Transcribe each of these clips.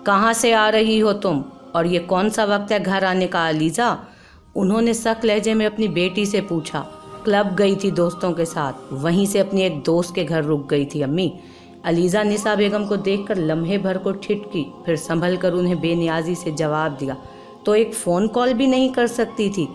कहाँ से आ रही हो तुम, और ये कौन सा वक्त है घर आने का अलीज़ा? उन्होंने सख्त लहजे में अपनी बेटी से पूछा। क्लब गई थी दोस्तों के साथ, वहीं से अपनी एक दोस्त के घर रुक गई थी अम्मी। अलीज़ा निसा बेगम को देखकर लम्हे भर को ठिठकी, फिर संभल कर उन्हें बेनियाजी से जवाब दिया, तो एक फ़ोन कॉल भी नहीं कर सकती थी?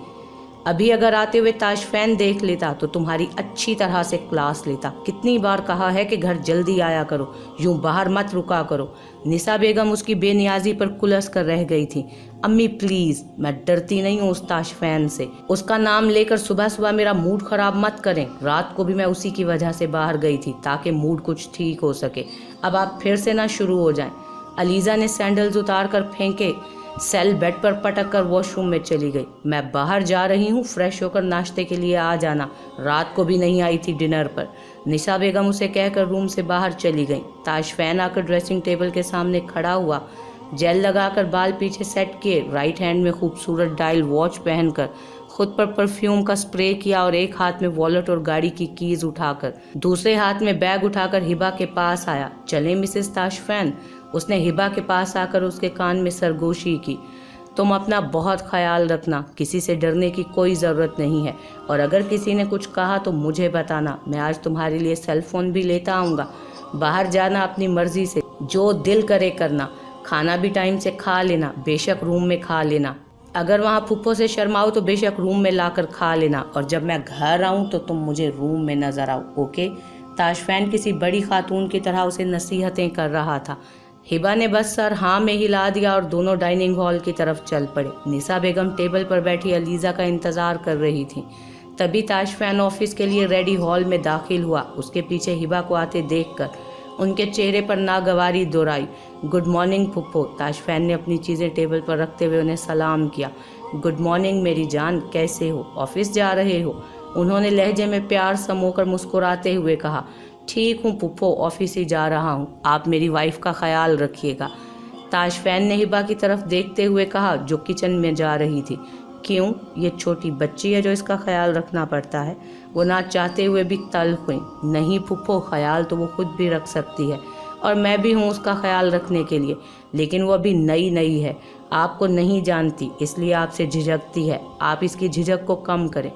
अभी अगर आते हुए ताशफैन देख लेता तो तुम्हारी अच्छी तरह से क्लास लेता। कितनी बार कहा है कि घर जल्दी आया करो, यूं बाहर मत रुका करो। निसा बेगम उसकी बेनियाजी पर कुलस कर रह गई थी। अम्मी प्लीज़, मैं डरती नहीं हूँ उस ताशफैन से। उसका नाम लेकर सुबह सुबह मेरा मूड ख़राब मत करें। रात को भी मैं उसी की वजह से बाहर गई थी ताकि मूड कुछ ठीक हो सके। अब आप फिर से ना शुरू हो जाएं। अलीज़ा ने सैंडल्स उतार कर फेंके, सेल बेड पर पटक कर वॉशरूम में चली गई। मैं बाहर जा रही हूँ, फ्रेश होकर नाश्ते के लिए आ जाना। रात को भी नहीं आई थी डिनर पर। निशा बेगम उसे कहकर रूम से बाहर चली गई। ताशफैन आकर ड्रेसिंग टेबल के सामने खड़ा हुआ, जेल लगाकर बाल पीछे सेट किए, राइट हैंड में खूबसूरत डायल वॉच पहनकर खुद पर परफ्यूम का स्प्रे किया और एक हाथ में वॉलेट और गाड़ी की कीज उठाकर दूसरे हाथ में बैग उठाकर हिबा के पास आया। चले मिसेस ताशफैन? उसने हिबा के पास आकर उसके कान में सरगोशी की। तुम अपना बहुत ख्याल रखना, किसी से डरने की कोई ज़रूरत नहीं है, और अगर किसी ने कुछ कहा तो मुझे बताना। मैं आज तुम्हारे लिए सेल फ़ोन भी लेता आऊँगा। बाहर जाना अपनी मर्ज़ी से, जो दिल करे करना। खाना भी टाइम से खा लेना, बेशक रूम में खा लेना। अगर वहाँ फुप्पो से शर्माओ तो बेशक रूम में लाकर खा लेना, और जब मैं घर आऊँ तो तुम मुझे रूम में नज़र आओ, ओके? ताशफैन किसी बड़ी खातून की तरह उसे नसीहतें कर रहा था। हिबा ने बस सर हाँ में हिला दिया और दोनों डाइनिंग हॉल की तरफ चल पड़े। निसा बेगम टेबल पर बैठी अलीज़ा का इंतज़ार कर रही थी। तभी ताशफैन ऑफिस के लिए रेडी हॉल में दाखिल हुआ। उसके पीछे हिबा को आते देखकर उनके चेहरे पर नागवारी दोहराई। Good morning फुप्पो। ताशफैन ने अपनी चीज़ें टेबल पर रखते हुए उन्हें सलाम किया। गुड मॉर्निंग मेरी जान, कैसे हो? ऑफिस जा रहे हो? उन्होंने लहजे में प्यार समोकर मुस्कुराते हुए कहा। ठीक हूँ पुप्पो, ऑफिस ही जा रहा हूँ। आप मेरी वाइफ का ख्याल रखिएगा। ताशफैन ने हिबा की तरफ देखते हुए कहा, जो किचन में जा रही थी। क्यों? ये छोटी बच्ची है जो इसका ख्याल रखना पड़ता है? वो ना चाहते हुए भी तल्ख हुई। नहीं पुप्पो, ख्याल तो वो खुद भी रख सकती है, और मैं भी हूँ उसका ख्याल रखने के लिए, लेकिन वो अभी नई नई है, आपको नहीं जानती, इसलिए आपसे झिझकती है। आप इसकी झिझक को कम करें।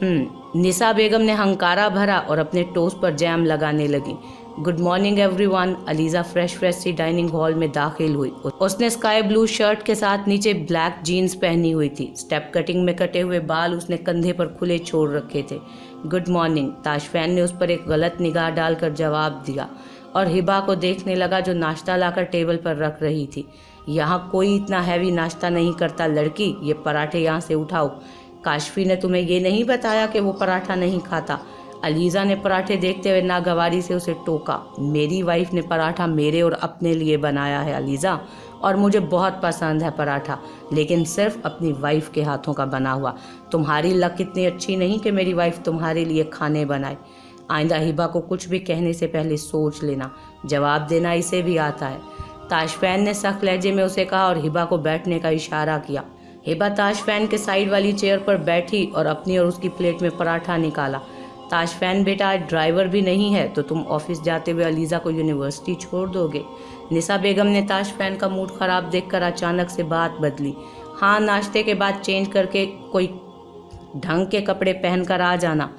निसा बेगम ने हंकारा भरा और अपने टोस्ट पर जैम लगाने लगी। Good morning everyone. Aliza fresh सी डाइनिंग हॉल में दाखिल हुई। उसने स्काई ब्लू शर्ट के साथ नीचे ब्लैक जीन्स पहनी हुई थी। स्टेप कटिंग में कटे हुए बाल उसने कंधे पर खुले छोड़ रखे थे। Good morning. ताशफैन ने उस पर एक गलत निगाह डालकर जवाब दिया और हिबा को देखने लगा, जो नाश्ता लाकर टेबल पर रख रही थी। यहाँ कोई इतना हैवी नाश्ता नहीं करता लड़की, ये पराठे यहाँ से उठाओ। काशफी ने तुम्हें ये नहीं बताया कि वो पराठा नहीं खाता? अलीज़ा ने पराठे देखते हुए नागवारी से उसे टोका। मेरी वाइफ ने पराठा मेरे और अपने लिए बनाया है अलीज़ा, और मुझे बहुत पसंद है पराठा, लेकिन सिर्फ अपनी वाइफ के हाथों का बना हुआ। तुम्हारी लक इतनी अच्छी नहीं कि मेरी वाइफ तुम्हारे लिए खाने बनाए। आइंदा हिबा को कुछ भी कहने से पहले सोच लेना, जवाब देना इसे भी आता है। ताशफैन ने सख्त लहजे में उसे कहा और हिबा को बैठने का इशारा किया। हिबा ताशफैन के साइड वाली चेयर पर बैठी और अपनी और उसकी प्लेट में पराठा निकाला। ताशफैन बेटा, आज ड्राइवर भी नहीं है तो तुम ऑफिस जाते हुए अलीज़ा को यूनिवर्सिटी छोड़ दोगे? निसा बेगम ने ताशफैन का मूड ख़राब देखकर अचानक से बात बदली। हाँ, नाश्ते के बाद चेंज करके कोई ढंग के कपड़े पहनकर आ जाना,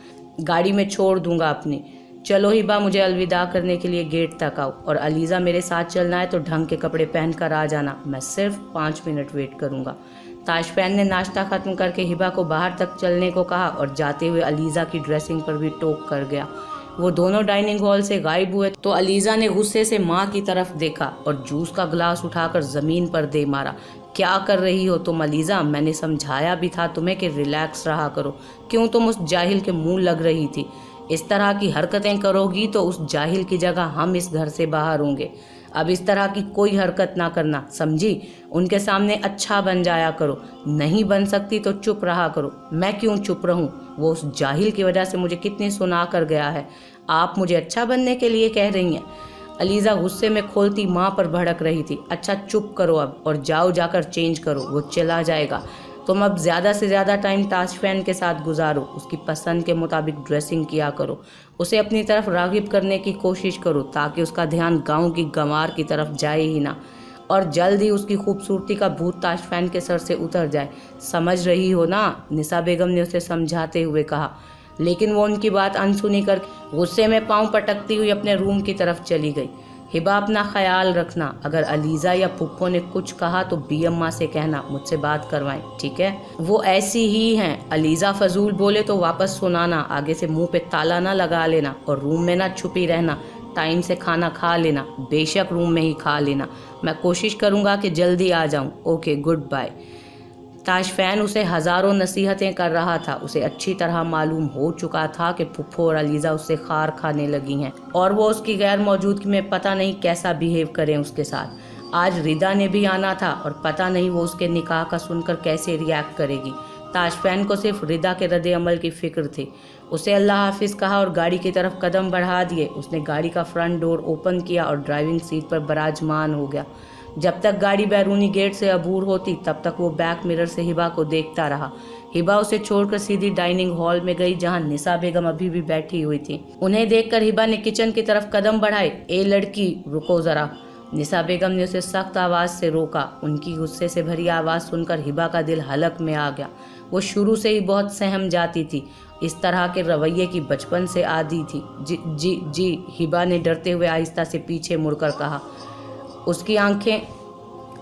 गाड़ी में छोड़ दूंगा अपनी। चलो हिबा, मुझे अलविदा करने के लिए गेट तक आओ, और अलीज़ा मेरे साथ चलना है तो ढंग के कपड़े पहनकर आ जाना। मैं सिर्फ 5 मिनट वेट करूंगा। ताशफैन ने नाश्ता खत्म करके हिबा को बाहर तक चलने को कहा और जाते हुए अलीज़ा की ड्रेसिंग पर भी टोक कर गया। वो दोनों डाइनिंग हॉल से गायब हुए तो अलीज़ा ने गुस्से से माँ की तरफ देखा और जूस का गिलास उठाकर ज़मीन पर दे मारा। क्या कर रही हो तुम अलीज़ा? मैंने समझाया भी था तुम्हें कि रिलैक्स रहा करो। क्यों तुम उस जाहिल के मुंह लग रही थी? इस तरह की हरकतें करोगी तो उस जाहिल की जगह हम इस घर से बाहर होंगे। अब इस तरह की कोई हरकत ना करना, समझी? उनके सामने अच्छा बन जाया करो, नहीं बन सकती तो चुप रहा करो। मैं क्यों चुप रहूं? वो उस जाहिल की वजह से मुझे कितनी सुना कर गया है। आप मुझे अच्छा बनने के लिए कह रही हैं? अलीज़ा गुस्से में खोलती माँ पर भड़क रही थी। अच्छा चुप करो अब और जाओ जाकर चेंज करो, वो चला जाएगा। तुम अब ज़्यादा से ज़्यादा टाइम ताशफैन के साथ गुजारो, उसकी पसंद के मुताबिक ड्रेसिंग किया करो, उसे अपनी तरफ राग़िब करने की कोशिश करो ताकि उसका ध्यान गांव की गंवार की तरफ जाए ही ना। और जल्द ही उसकी खूबसूरती का भूत ताशफैन के सर से उतर जाए। समझ रही हो ना, निसा बेगम ने उसे समझाते हुए कहा। लेकिन वो उनकी बात अनसुनी कर गुस्से में पांव पटकती हुई अपने रूम की तरफ चली गई। हिबा, अपना ख्याल रखना, अगर अलीज़ा या पुप्पो ने कुछ कहा तो बी अम्मा से कहना मुझसे बात करवाएं, ठीक है? वो ऐसी ही हैं, अलीज़ा फजूल बोले तो वापस सुनाना, आगे से मुंह पे ताला ना लगा लेना और रूम में ना छुपी रहना, टाइम से खाना खा लेना, बेशक रूम में ही खा लेना। मैं कोशिश करूँगा कि जल्दी आ जाऊँ। Okay, good bye. ताशफैन उसे हज़ारों नसीहतें कर रहा था। उसे अच्छी तरह मालूम हो चुका था कि पुप्पो और अलीज़ा उससे खार खाने लगी हैं और वो उसकी गैर मौजूदगी में पता नहीं कैसा बिहेव करें उसके साथ। आज रिदा ने भी आना था और पता नहीं वो उसके निकाह का सुनकर कैसे रिएक्ट करेगी। ताशफैन को सिर्फ रिदा के रद्द अमल की फ़िक्र थी। उसे अल्लाह हाफिज़ कहा और गाड़ी की तरफ कदम बढ़ा दिए। उसने गाड़ी का फ्रंट डोर ओपन किया और ड्राइविंग सीट पर बराजमान हो गया। जब तक गाड़ी बैरूनी गेट से अबूर होती तब तक वो बैक मिरर से हिबा को देखता रहा। हिबा उसे छोड़कर सीधी डाइनिंग हॉल में गई जहां निसा बेगम अभी भी बैठी हुई थी। उन्हें देखकर हिबा ने किचन की तरफ कदम बढ़ाए। ए लड़की, रुको ज़रा। निसा बेगम ने उसे सख्त आवाज़ से रोका। उनकी गुस्से से भरी आवाज़ सुनकर हिबा का दिल हलक में आ गया। वो शुरू से ही बहुत सहम जाती थी, इस तरह के रवैये की बचपन से आदी थी। जी जी जी, हिबा ने डरते हुए आहिस्ता से पीछे मुड़कर कहा। उसकी आंखें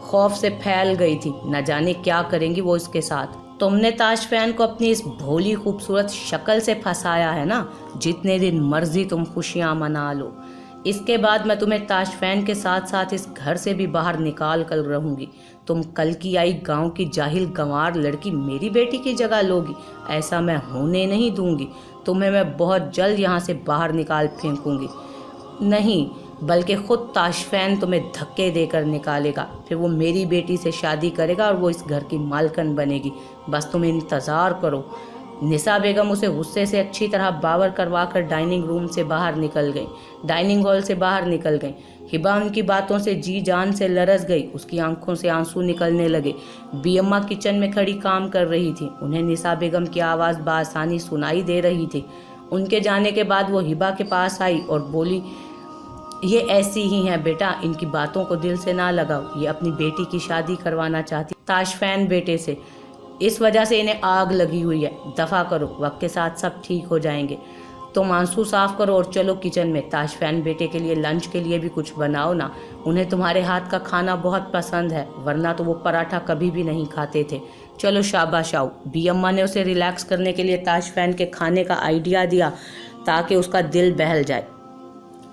खौफ से फैल गई थी। न जाने क्या करेंगी वो इसके साथ। तुमने ताशफैन को अपनी इस भोली खूबसूरत शक्ल से फंसाया है ना। जितने दिन मर्जी तुम खुशियां मना लो, इसके बाद मैं तुम्हें ताशफैन के साथ साथ इस घर से भी बाहर निकाल कर रहूंगी। तुम कल की आई गांव की जाहिल गंवार लड़की मेरी बेटी की जगह लोगी, ऐसा मैं होने नहीं दूंगी। तुम्हें मैं बहुत जल्द यहाँ से बाहर निकाल फेंकूंगी। नहीं, बल्कि खुद ताशफैन तुम्हें धक्के देकर निकालेगा। फिर वो मेरी बेटी से शादी करेगा और वो इस घर की मालकन बनेगी। बस तुम इंतज़ार करो। निसा बेगम उसे गुस्से से अच्छी तरह बावर करवाकर डाइनिंग रूम से बाहर निकल गई। डाइनिंग हॉल से बाहर निकल गई। हिबा उनकी बातों से जी जान से लरस गई। उसकी आंखों से आंसू निकलने लगे। बी अम्मा किचन में खड़ी काम कर रही थी। उन्हें निसा बेगम की आवाज़ बासानी सुनाई दे रही थी। उनके जाने के बाद वो हिबा के पास आई और बोली, ये ऐसी ही हैं बेटा, इनकी बातों को दिल से ना लगाओ। ये अपनी बेटी की शादी करवाना चाहती ताशफैन बेटे से, इस वजह से इन्हें आग लगी हुई है। दफ़ा करो, वक्त के साथ सब ठीक हो जाएंगे। तुम आंसू साफ करो और चलो किचन में। ताशफैन बेटे के लिए लंच के लिए भी कुछ बनाओ ना। उन्हें तुम्हारे हाथ का खाना बहुत पसंद है, वरना तो वो पराठा कभी भी नहीं खाते थे। चलो शाबाश आओ। बी अम्मा ने उसे रिलैक्स करने के लिए ताशफैन के खाने का आइडिया दिया ताकि उसका दिल बहल जाए।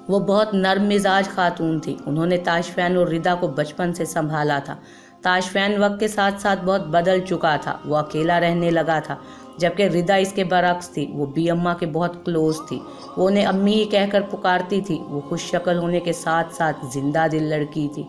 वो बहुत नर्म मिजाज खातून थी। उन्होंने ताशफैन और रिदा को बचपन से संभाला था। ताशफैन वक्त के साथ साथ बहुत बदल चुका था। वो अकेला रहने लगा था, जबकि रिदा इसके बरक्स थी। वो बी अम्मा के बहुत क्लोज थी। वो उन्हें अम्मी ही कहकर पुकारती थी। वो खुश शक्ल होने के साथ साथ जिंदा दिल लड़की थी,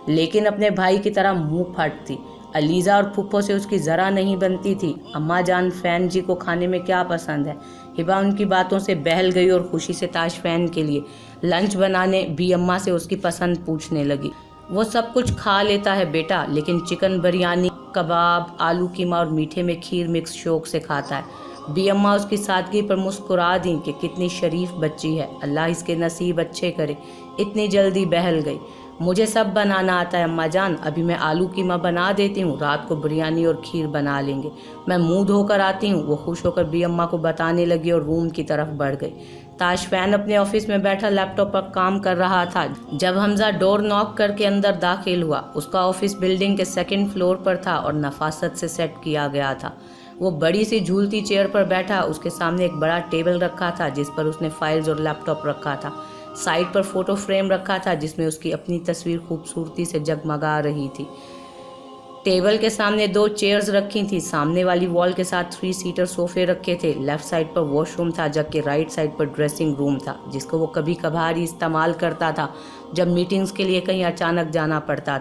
लेकिन अपने भाई की तरह मुंह फट थी। अलीज़ा और फुप्पो से उसकी ज़रा नहीं बनती थी। अम्मा जान फैन जी को खाने में क्या पसंद है? हिबा उनकी बातों से बहल गई और खुशी से ताशफैन के लिए लंच बनाने बी अम्मा से उसकी पसंद पूछने लगी। वो सब कुछ खा लेता है बेटा, लेकिन चिकन बिरयानी, कबाब, आलू कीमा और मीठे में खीर मिक्स शौक से खाता है। बी अम्मा उसकी सादगी पर मुस्कुरा दी कि कितनी शरीफ बच्ची है, अल्लाह इसके नसीब अच्छे करे। इतनी जल्दी बहल गई। मुझे सब बनाना आता है अम्मा जान। अभी मैं आलू कीमा बना देती हूँ, रात को बिरयानी और खीर बना लेंगे। मैं मुंह धोकर आती हूँ। वो खुश होकर बी अम्मा को बताने लगी और रूम की तरफ बढ़ गई। ताशफैन अपने ऑफिस में बैठा लैपटॉप पर काम कर रहा था जब हमजा डोर नॉक करके अंदर दाखिल हुआ। उसका ऑफिस बिल्डिंग के सेकंड फ्लोर पर था और नफासत से सेट किया गया था। वो बड़ी सी झूलती चेयर पर बैठा। उसके सामने एक बड़ा टेबल रखा था जिस पर उसने फाइल्स और लैपटॉप रखा था। साइड पर फोटो फ्रेम रखा था जिसमें उसकी अपनी तस्वीर खूबसूरती से जगमगा रही थी। टेबल के सामने 2 चेयर्स रखी थी। सामने वाली वॉल के साथ 3 सीटर सोफे रखे थे। लेफ्ट साइड पर वॉशरूम था, जबकि राइट साइड पर ड्रेसिंग रूम था, जिसको वो कभी कभार ही इस्तेमाल करता था जब मीटिंग्स के लिए कहीं अचानक जाना पड़ता।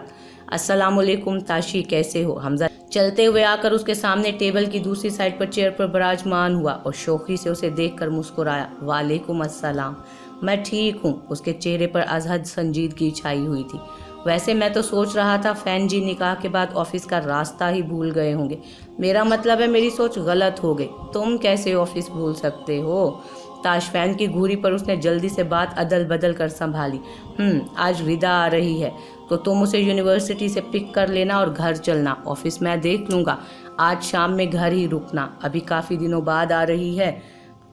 अस्सलामुअलैकुम ताशी, कैसे हो? हमजा चलते हुए आकर उसके सामने टेबल की दूसरी साइड पर चेयर पर विराजमान हुआ और शौकी से उसे देखकर मुस्कुराया। वालेकुम अस्सलाम, मैं ठीक हूँ। उसके चेहरे पर अजहद संजीदगी छाई हुई थी। वैसे मैं तो सोच रहा था फैन जी निकाह के बाद ऑफिस का रास्ता ही भूल गए होंगे। मेरा मतलब है मेरी सोच गलत हो गई। तुम कैसे ऑफिस भूल सकते हो? ताशफैन की घूरी पर उसने जल्दी से बात अदल बदल कर संभाली। आज रिदा आ रही है तो तुम उसे यूनिवर्सिटी से पिक कर लेना और घर चलना, ऑफिस मैं देख लूँगा। आज शाम में घर ही रुकना, अभी काफ़ी दिनों बाद आ रही है,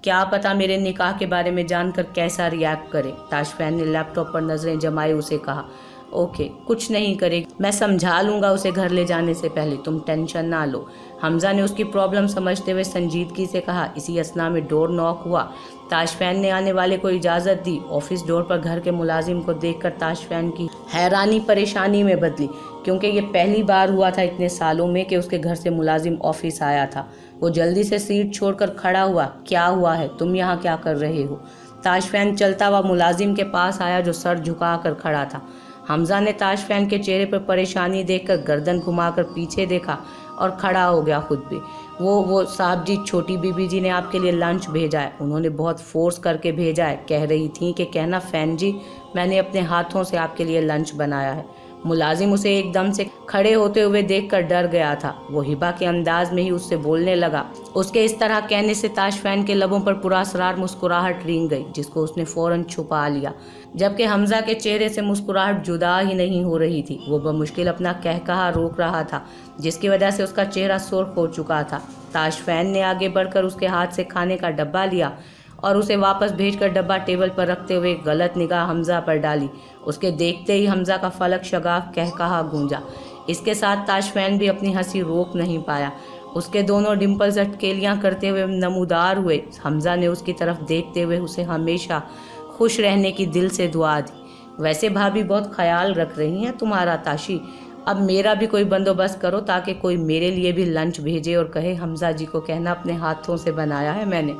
क्या पता मेरे निकाह के बारे में जानकर कैसा रिएक्ट करे। ताशफैन ने लैपटॉप पर नज़रें जमाए उसे कहा, ओके कुछ नहीं करेगी, मैं समझा लूँगा उसे घर ले जाने से पहले, तुम टेंशन ना लो। हमजा ने उसकी प्रॉब्लम समझते हुए संजीदगी से कहा। इसी असना में डोर नॉक हुआ। ताशफैन ने आने वाले को इजाज़त दी। ऑफिस डोर पर घर के मुलाजिम को देखकर ताशफैन की हैरानी परेशानी में बदली, क्योंकि ये पहली बार हुआ था इतने सालों में कि उसके घर से मुलाजिम ऑफिस आया था। वो जल्दी से सीट छोड़कर खड़ा हुआ। क्या हुआ है, तुम यहाँ क्या कर रहे हो? ताशफैन चलता हुआ मुलाजिम के पास आया जो सर झुका कर खड़ा था। हमजा ने ताशफैन के चेहरे पर परेशानी देखकर गर्दन घुमाकर पीछे देखा और खड़ा हो गया खुद भी। वो साहब जी, छोटी बीबी जी ने आपके लिए लंच भेजा है, उन्होंने बहुत फोर्स करके भेजा है, कह रही थी कि कहना फैन जी मैंने अपने हाथों से आपके लिए लंच बनाया है। मुलाजिम उसे एकदम से खड़े होते हुए देखकर डर गया था। वो हिबा के अंदाज में ही उससे बोलने लगा। उसके इस तरह कहने से ताशफैन के लबों पर पुरस्कार मुस्कुराहट रेंग गई, जिसको उसने फौरन छुपा लिया, जबकि हमजा के चेहरे से मुस्कुराहट जुदा ही नहीं हो रही थी। वो बमुश्किल अपना कहकहा रोक रहा था, जिसकी वजह से उसका चेहरा सुर्ख हो चुका था। ताशफैन ने आगे बढ़कर उसके हाथ से खाने का डब्बा लिया और उसे वापस भेजकर डब्बा टेबल पर रखते हुए गलत निगाह हमजा पर डाली। उसके देखते ही हमजा का फलक शगाफ कहकहा गूंजा। इसके साथ ताशफैन भी अपनी हंसी रोक नहीं पाया। उसके दोनों डिम्पल्स अटकेलियां करते हुए नमूदार हुए। हमजा ने उसकी तरफ देखते हुए उसे हमेशा खुश रहने की दिल से दुआ दी। वैसे भाभी बहुत ख्याल रख रही हैं तुम्हारा ताशी, अब मेरा भी कोई बंदोबस्त करो ताकि कोई मेरे लिए भी लंच भेजे और कहे हमजा जी को कहना अपने हाथों से बनाया है मैंने।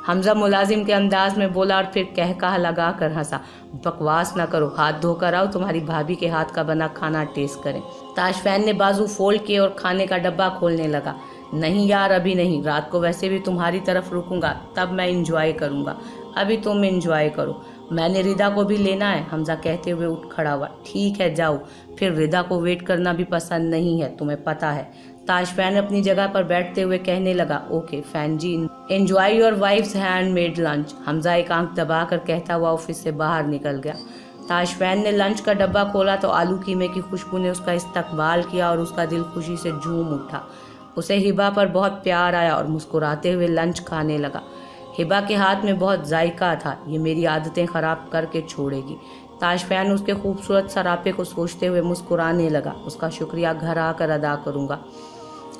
हमजा मुलाजिम के अंदाज में बोला और फिर कहकहा लगा कर हंसा। बकवास ना करो, हाथ धोकर आओ, तुम्हारी भाभी के हाथ का बना खाना टेस्ट करें। ताशफैन ने बाजू फोल्ड किए और खाने का डब्बा खोलने लगा। नहीं यार, अभी नहीं, रात को वैसे भी तुम्हारी तरफ रुकूंगा, तब मैं इंजॉय करूंगा, अभी तुम इंजॉय करो, मैंने रिदा को भी लेना है। हमजा कहते हुए उठ खड़ा हुआ। ठीक है जाओ, फिर रिदा को वेट करना भी पसंद नहीं है, तुम्हें पता है। ताशफैन अपनी जगह पर बैठते हुए कहने लगा, okay fan ji, enjoy your wife's hand made lunch. Hamza एक आंख दबाकर कहता हुआ ऑफिस से बाहर निकल गया। ताशफैन ने लंच का डब्बा खोला तो आलू कीमे की खुशबू ने उसका इस्तकबाल किया और उसका दिल खुशी से झूम उठा। उसे हिबा पर बहुत प्यार आया और मुस्कुराते हुए लंच खाने लगा। हिबा के हाथ में बहुत जायका था, ये मेरी आदतें ख़राब करके छोड़ेगी। ताशफैन उसके खूबसूरत सरापे को सोचते हुए मुस्कुराने लगा। उसका शुक्रिया घर आकर अदा करूँगा।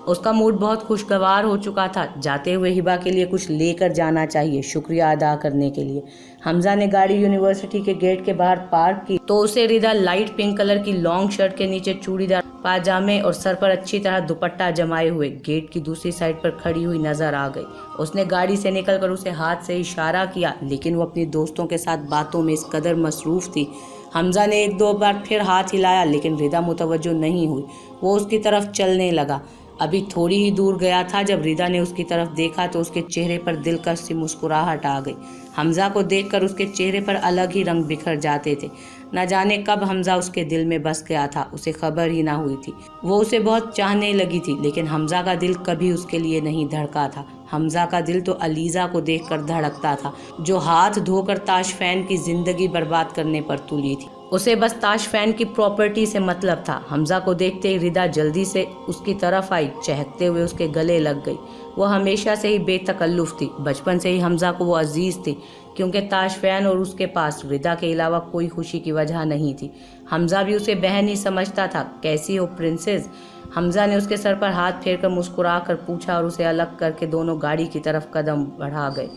उसका मूड बहुत खुशगवार हो चुका था। जाते हुए हिबा के लिए कुछ लेकर जाना चाहिए शुक्रिया अदा करने के लिए। हमजा ने गाड़ी यूनिवर्सिटी के गेट के बाहर पार्क की तो उसे रिदा लाइट पिंक कलर की लॉन्ग शर्ट के नीचे चूड़ीदार पाजामे और सर पर अच्छी तरह दुपट्टा जमाए हुए गेट की दूसरी साइड पर खड़ी हुई नजर आ गई। उसने गाड़ी से निकलकर उसे हाथ से इशारा किया, लेकिन वो अपनी दोस्तों के साथ बातों में इस कदर मसरूफ थी। हमजा ने एक दो बार फिर हाथ हिलाया, लेकिन रिदा मुतवज्जो नहीं हुई। वो उसकी तरफ चलने लगा। अभी थोड़ी ही दूर गया था जब रिदा ने उसकी तरफ देखा तो उसके चेहरे पर दिलकश सी मुस्कुराहट आ गई। हमजा को देखकर उसके चेहरे पर अलग ही रंग बिखर जाते थे। न जाने कब हमजा उसके दिल में बस गया था, उसे खबर ही ना हुई थी। वो उसे बहुत चाहने लगी थी, लेकिन हमजा का दिल कभी उसके लिए नहीं धड़का था। हमजा का दिल तो अलीज़ा को देखकर धड़कता था, जो हाथ धोकर ताशफैन की जिंदगी बर्बाद करने पर तुली थी। उसे बस ताशफैन की प्रॉपर्टी से मतलब था। हमजा को देखते ही रिदा जल्दी से उसकी तरफ आई, चहकते हुए उसके गले लग गई। वो हमेशा से ही बेतकल्लुफ़ थी। बचपन से ही हमजा को वो अजीज़ थी, क्योंकि ताशफैन और उसके पास रिदा के अलावा कोई खुशी की वजह नहीं थी। हमजा भी उसे बहन ही समझता था। कैसी हो प्रिंसेस? हमजा ने उसके सर पर हाथ फेरकर मुस्कुरा कर पूछा और उसे अलग करके दोनों गाड़ी की तरफ कदम बढ़ा गए।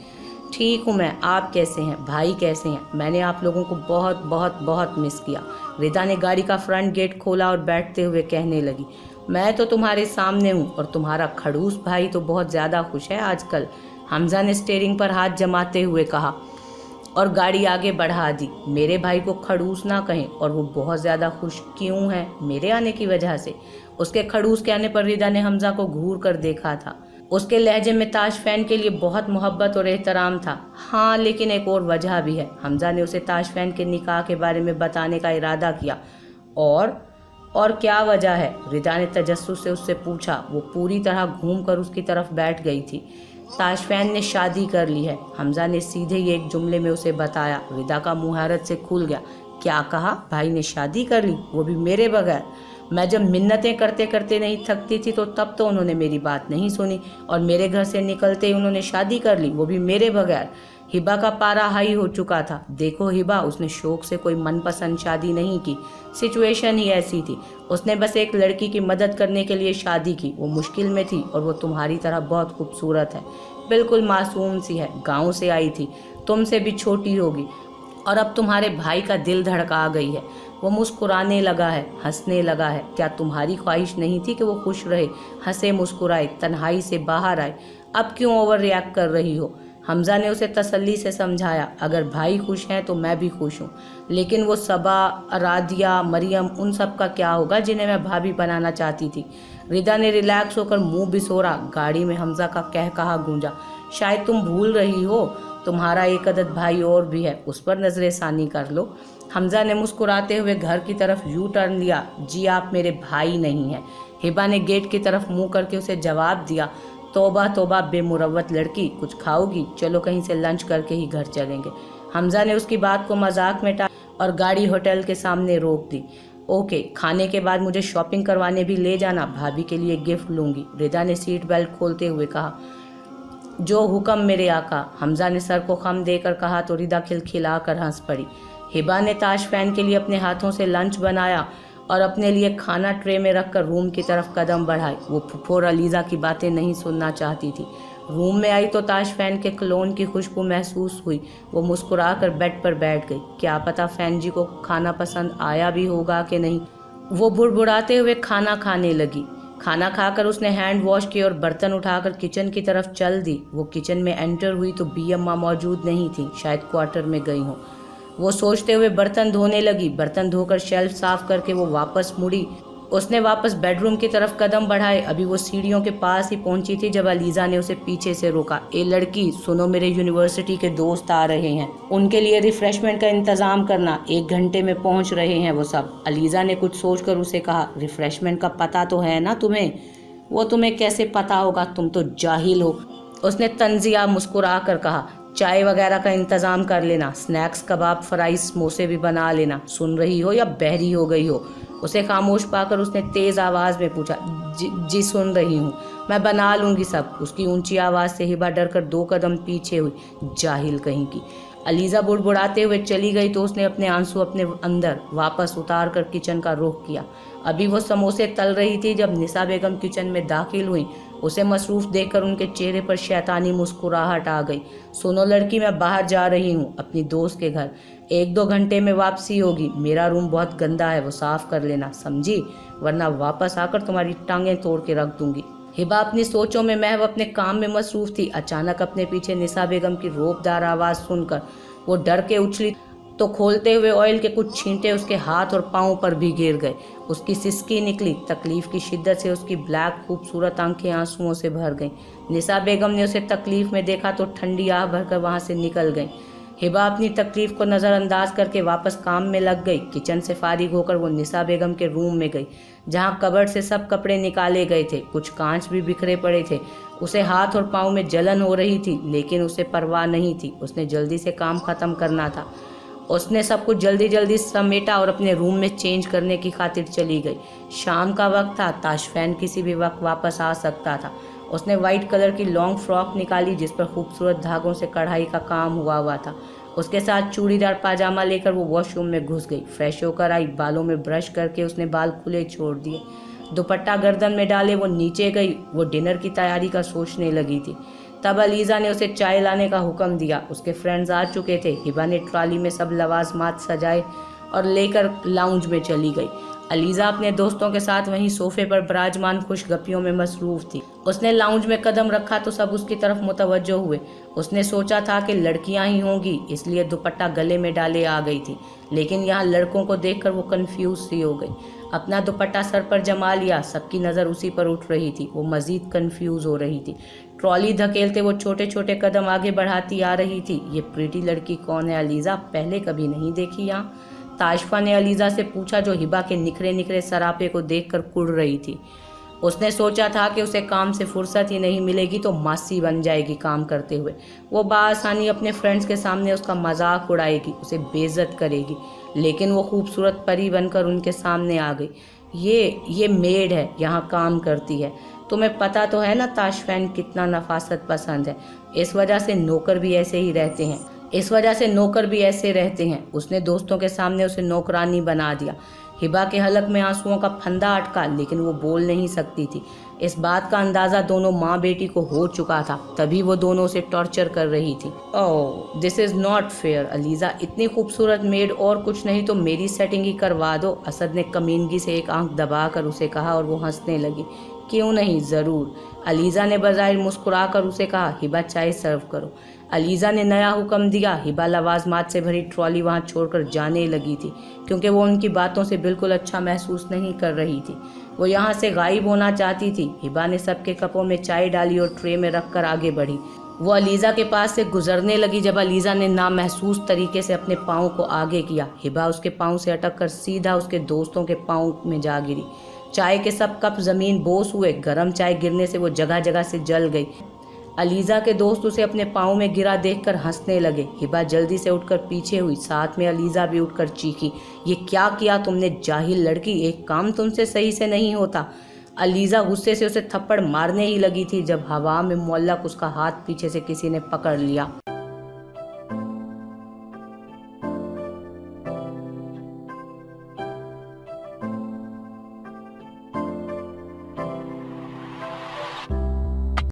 ठीक हूँ मैं, आप कैसे हैं? भाई कैसे हैं? मैंने आप लोगों को बहुत बहुत बहुत मिस किया। रिदा ने गाड़ी का फ्रंट गेट खोला और बैठते हुए कहने लगी, मैं तो तुम्हारे सामने हूँ और तुम्हारा खड़ूस भाई तो बहुत ज़्यादा खुश है आजकल। हमजा ने स्टीयरिंग पर हाथ जमाते हुए कहा और गाड़ी आगे बढ़ा दी। मेरे भाई को खड़ूस ना कहें, और वो बहुत ज़्यादा खुश क्यों है? मेरे आने की वजह से? उसके खड़ूस के आने पर रिदा ने हमजा को घूर कर देखा था। उसके लहजे में ताशफैन के लिए बहुत मोहब्बत और एहतराम था। हाँ, लेकिन एक और वजह भी है। हमजा ने उसे ताशफैन के निकाह के बारे में बताने का इरादा किया। और क्या वजह है? रिदा ने तजस्सुस से उससे पूछा। वो पूरी तरह घूमकर उसकी तरफ बैठ गई थी। ताशफैन ने शादी कर ली है। हमजा ने सीधे ही एक जुमले में उसे बताया। रिदा का मुंह हैरत से खुल गया। क्या कहा? भाई ने शादी कर ली, वो भी मेरे बगैर? मैं जब मिन्नतें करते करते नहीं थकती थी तो तब तो उन्होंने मेरी बात नहीं सुनी, और मेरे घर से निकलते ही उन्होंने शादी कर ली, वो भी मेरे बगैर। हिबा का पारा हाई हो चुका था। देखो हिबा, उसने शौक से कोई मनपसंद शादी नहीं की, सिचुएशन ही ऐसी थी। उसने बस एक लड़की की मदद करने के लिए शादी की। वो मुश्किल में थी और वो तुम्हारी तरह बहुत खूबसूरत है, बिल्कुल मासूम सी है, गाँव से आई थी, तुमसे भी छोटी होगी, और अब तुम्हारे भाई का दिल धड़का गई है। वो मुस्कुराने लगा है, हंसने लगा है। क्या तुम्हारी ख्वाहिश नहीं थी कि वो खुश रहे, हंसे मुस्कुराए, तन्हाई से बाहर आए? अब क्यों ओवर रिएक्ट कर रही हो? हमजा ने उसे तसल्ली से समझाया। अगर भाई खुश हैं तो मैं भी खुश हूँ, लेकिन वो सबा, रादिया, मरियम, उन सब का क्या होगा जिन्हें मैं भाभी बनाना चाहती थी? रिदा ने रिलैक्स होकर मुंह बिसोरा। गाड़ी में हमजा का कह कहा गूंजा। शायद तुम भूल रही हो, तुम्हारा एक अदद भाई और भी है, उस पर नजरे सानी कर लो। हमजा ने मुस्कुराते हुए घर की तरफ यू टर्न लिया। जी आप मेरे भाई नहीं हैं। हिबा ने गेट की तरफ मुंह करके उसे जवाब दिया। तौबा तौबा बेमुरव्वत लड़की, कुछ खाओगी? चलो कहीं से लंच करके ही घर चलेंगे। हमजा ने उसकी बात को मजाक में टाला और गाड़ी होटल के सामने रोक दी। ओके, खाने के बाद मुझे शॉपिंग करवाने भी ले जाना, भाभी के लिए गिफ्ट लूंगी। रिदा ने सीट बेल्ट खोलते हुए कहा। जो हुक्म मेरे आका। हमजा ने सर को खम देकर कहा तो रिदा खिलखिलाकर हंस पड़ी। हिबा ने ताशफैन के लिए अपने हाथों से लंच बनाया और अपने लिए खाना ट्रे में रखकर रूम की तरफ कदम बढ़ाए। वो फुफोर अलीज़ा की बातें नहीं सुनना चाहती थी। रूम में आई तो ताशफैन के क्लोन की खुशबू महसूस हुई। वो मुस्कुराकर बेड पर बैठ गई। क्या पता फैन जी को खाना पसंद आया भी होगा कि नहीं। वो बुड़बुड़ाते हुए खाना खाने लगी। खाना खाकर उसने हैंड वॉश किए और बर्तन उठाकर किचन की तरफ चल दी। वो किचन में एंटर हुई तो बी अम्मा मौजूद नहीं थी, शायद क्वार्टर में गई हों। वो सोचते हुए बर्तन धोने लगी। बर्तन धोकर शेल्फ साफ करके वो वापस मुड़ी। उसने वापस बेडरूम की तरफ कदम बढ़ाए। अभी वो सीढ़ियों के पास ही पहुंची थी जब अलीज़ा ने उसे पीछे से रोका। ए लड़की सुनो, मेरे यूनिवर्सिटी के दोस्त आ रहे हैं, उनके लिए रिफ्रेशमेंट का इंतज़ाम करना, 1 घंटे में पहुंच रहे हैं वो सब। अलीज़ा ने कुछ सोचकर उसे कहा। रिफ्रेशमेंट का पता तो है ना तुम्हें? वो तुम्हें कैसे पता होगा, तुम तो जाहिल हो, उसने तंजिया मुस्कुरा कर कहा। चाय वगैरह का इंतज़ाम कर लेना, स्नैक्स, कबाब, फ्राइज, समोसे भी बना लेना। सुन रही हो या बहरी हो गई हो? उसे खामोश पाकर उसने तेज़ आवाज़ में पूछा। जी सुन रही हूँ, मैं बना लूँगी सब। उसकी ऊंची आवाज़ से हिबा डर कर 2 कदम पीछे हुई। जाहिल कहीं की। अलीज़ा बुड़बुड़ाते हुए चली गई तो उसने अपने आंसू अपने अंदर वापस उतार कर किचन का रुख किया। अभी वो समोसे तल रही थी जब निसा बेगम किचन में दाखिल हुई। उसे मसरूफ़ देखकर उनके चेहरे पर शैतानी मुस्कुराहट आ गई। सुनो लड़की, मैं बाहर जा रही हूँ अपनी दोस्त के घर, 1-2 घंटे में वापसी होगी। मेरा रूम बहुत गंदा है, वो साफ़ कर लेना, समझी? वरना वापस आकर तुम्हारी टांगें तोड़ के रख दूंगी। हिबा अपनी सोचों में महव अपने काम में मसरूफ़ थी। अचानक अपने पीछे निसा बेगम की रोबदार आवाज़ सुनकर वो डर के उछली तो खोलते हुए ऑयल के कुछ छींटे उसके हाथ और पाँव पर भी गिर गए। उसकी सिसकी निकली। तकलीफ की शिद्दत से उसकी ब्लैक खूबसूरत आंखें आंसुओं से भर गईं। निसा बेगम ने उसे तकलीफ में देखा तो ठंडी आह भरकर वहां से निकल गईं। हिबा अपनी तकलीफ को नज़रअंदाज करके वापस काम में लग गई। किचन से फारिग होकर वो निसा बेगम के रूम में गई, जहां कबर्ड से सब कपड़े निकाले गए थे, कुछ कांच भी बिखरे पड़े थे। उसे हाथ और पाँव में जलन हो रही थी, लेकिन उसे परवाह नहीं थी। उसने जल्दी से काम खत्म करना था। उसने सब कुछ जल्दी जल्दी समेटा और अपने रूम में चेंज करने की खातिर चली गई। शाम का वक्त था, ताशफैन किसी भी वक्त वापस आ सकता था। उसने वाइट कलर की लॉन्ग फ्रॉक निकाली जिस पर खूबसूरत धागों से कढ़ाई का काम हुआ था। उसके साथ चूड़ीदार पाजामा लेकर वो वॉशरूम में घुस गई। फ्रेश होकर आई, बालों में ब्रश करके उसने बाल खुले छोड़ दिए, दुपट्टा गर्दन में डाले वो नीचे गई। वो डिनर की तैयारी का सोचने लगी थी। तब अलीज़ा ने उसे चाय लाने का हुक्म दिया। उसके फ्रेंड्स आ चुके थे। हिबा ने ट्रॉली में सब लवाजमात सजाए और लेकर लाउंज में चली गई। अलीज़ा अपने दोस्तों के साथ वहीं सोफे पर विराजमान खुशगपियों में मसरूफ़ थी। उसने लाउंज में कदम रखा तो सब उसकी तरफ मुतवज्जो हुए। उसने सोचा था कि लड़कियां ही होंगी, इसलिए दुपट्टा गले में डाले आ गई थी, लेकिन यहाँ लड़कों को देखकर वो कंफ्यूज सी हो गई। अपना दुपट्टा सर पर जमा लिया, सबकी नज़र उसी पर उठ रही थी। वो मज़ीद कंफ्यूज हो रही थी। ट्रॉली धकेलते वो छोटे छोटे कदम आगे बढ़ाती आ रही थी। ये प्रीटी लड़की कौन है अलीज़ा? पहले कभी नहीं देखी यहाँ। ताशफा ने अलीज़ा से पूछा, जो हिबा के निखरे निखरे सरापे को देखकर कुड़ रही थी। उसने सोचा था कि उसे काम से फुर्सत ही नहीं मिलेगी तो मासी बन जाएगी काम करते हुए। वो बआसानी अपने फ्रेंड्स के सामने उसका मजाक उड़ाएगी, उसे बेइज्जत करेगी। लेकिन वो खूबसूरत परी बनकर उनके सामने आ गई। ये मेड है, यहाँ काम करती है। तुम्हें पता तो है ना ताशफैन कितना नफासत पसंद है। इस वजह से नौकर भी ऐसे रहते हैं। उसने दोस्तों के सामने उसे नौकरानी बना दिया। हिबा के हलक में आंसुओं का फंदा अटका, लेकिन वो बोल नहीं सकती थी। इस बात का अंदाज़ा दोनों माँ बेटी को हो चुका था, तभी वो दोनों उसे टॉर्चर कर रही थी। Oh this is not fair Aliza, इतनी खूबसूरत मेड और कुछ नहीं तो मेरी सेटिंग ही करवा दो। असद ने कमीनगी से एक आंख दबाकर उसे कहा और वो हंसने लगी। क्यों नहीं, ज़रूर। अलीज़ा ने बज़ाहिर मुस्कुराकर उसे कहा, हिबा चाय सर्व करो। अलीज़ा ने नया हुक्म दिया। हिबा लवाजमात से भरी ट्रॉली वहाँ छोड़कर जाने लगी थी, क्योंकि वो उनकी बातों से बिल्कुल अच्छा महसूस नहीं कर रही थी। वो यहाँ से गायब होना चाहती थी। हिबा ने सबके कपों में चाय डाली और ट्रे में रखकर आगे बढ़ी। वो अलीज़ा के पास से गुजरने लगी जब अलीज़ा ने नामहसूस तरीके से अपने पाँव को आगे किया। हिबा उसके पाँव से अटक कर सीधा उसके दोस्तों के पाँव में जा गिरी। चाय के सब कप ज़मीन बोस हुए। गरम चाय गिरने से वो जगह जगह से जल गई। अलीज़ा के दोस्त उसे अपने पाँव में गिरा देखकर हंसने लगे। हिबा जल्दी से उठकर पीछे हुई, साथ में अलीज़ा भी उठकर चीखी, ये क्या किया तुमने जाहिल लड़की, एक काम तुमसे सही से नहीं होता। अलीज़ा गुस्से से उसे थप्पड़ मारने ही लगी थी जब हवा में मुअल्लक उसका हाथ पीछे से किसी ने पकड़ लिया।